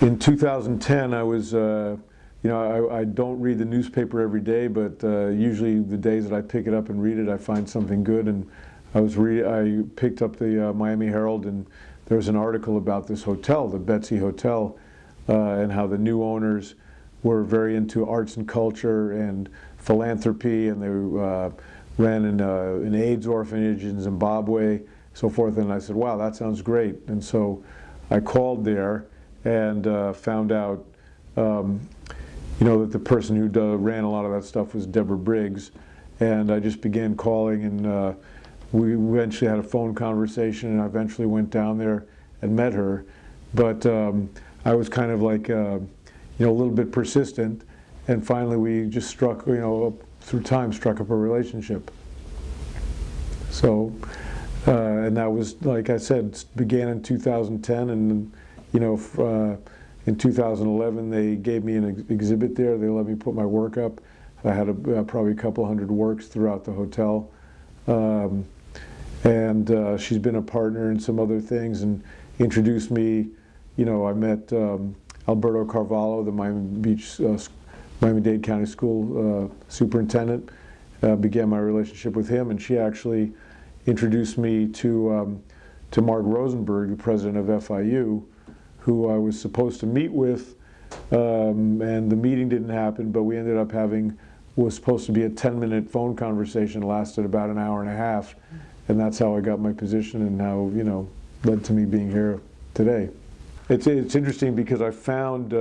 In 2010, I was, I don't read the newspaper every day, but usually the days that I pick it up and read it, I find something good. And I picked up the Miami Herald, and there was an article about this hotel, the Betsy Hotel, and how the new owners were very into arts and culture and philanthropy, and they ran an AIDS orphanage in Zimbabwe, so forth. And I said, wow, that sounds great. And so I called there and found out, that the person who ran a lot of that stuff was Deborah Briggs. And I just began calling, and we eventually had a phone conversation, and I eventually went down there and met her. But I was kind of like, a little bit persistent, and finally we just struck, through time, struck up a relationship. So, and that was, like I said, began in 2010, and in 2011 they gave me an exhibit there. They let me put my work up. I had probably a couple hundred works throughout the hotel, and she's been a partner in some other things and introduced me. I met Alberto Carvalho, the Miami-Dade County School superintendent. Began my relationship with him, and she actually introduced me to Mark Rosenberg, the president of FIU, who I was supposed to meet with, and the meeting didn't happen, but we ended up was supposed to be a 10-minute phone conversation, lasted about an hour and a half, and that's how I got my position, and how, led to me being here today. It's interesting because I found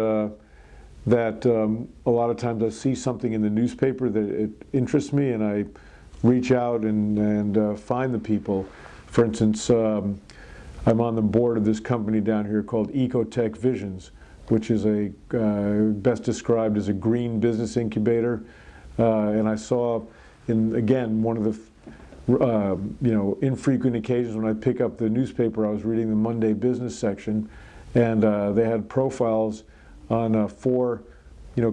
that a lot of times I see something in the newspaper that it interests me, and I reach out and find the people. For instance, I'm on the board of this company down here called Ecotech Visions, which is best described as a green business incubator. And I saw, again, one of the infrequent occasions when I pick up the newspaper, I was reading the Monday business section, and they had profiles on 4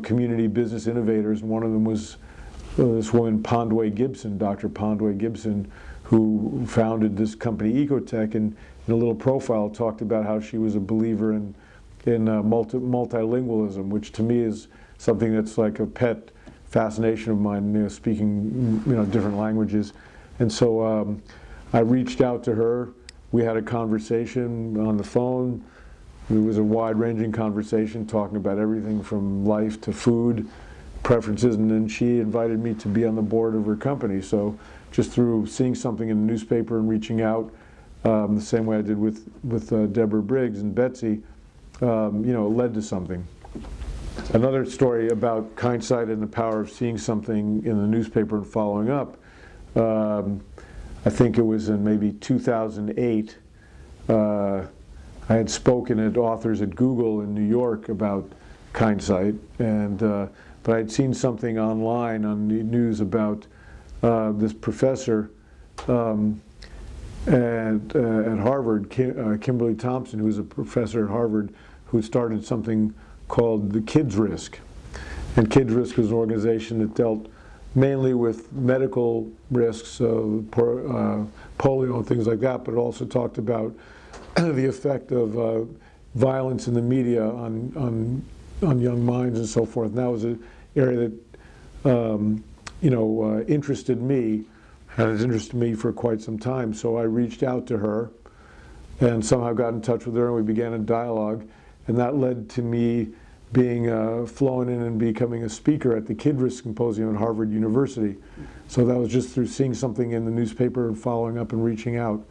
community business innovators, and one of them was this woman, Pondway Gibson, Dr. Pondway Gibson, who founded this company Ecotech, and in a little profile talked about how she was a believer in multilingualism, which to me is something that's like a pet fascination of mine, speaking different languages. And so I reached out to her. We had a conversation on the phone. It was a wide-ranging conversation, talking about everything from life to food preferences, and then she invited me to be on the board of her company. So just through seeing something in the newspaper and reaching out, the same way I did with Deborah Briggs and Betsy, it led to something. Another story about hindsight and the power of seeing something in the newspaper and following up. I think it was in maybe 2008. I had spoken at authors at Google in New York about hindsight, and but I'd seen something online on the news about this professor at Harvard, Kimberly Thompson, who was a professor at Harvard, who started something called the Kids Risk. And Kids Risk was an organization that dealt mainly with medical risks, polio and things like that, but it also talked about the effect of violence in the media on young minds and so forth. And that was an area that interested me, has interested me for quite some time. So I reached out to her and somehow got in touch with her, and we began a dialogue, and that led to me being flown in and becoming a speaker at the Kid Risk Symposium at Harvard University. So that was just through seeing something in the newspaper and following up and reaching out.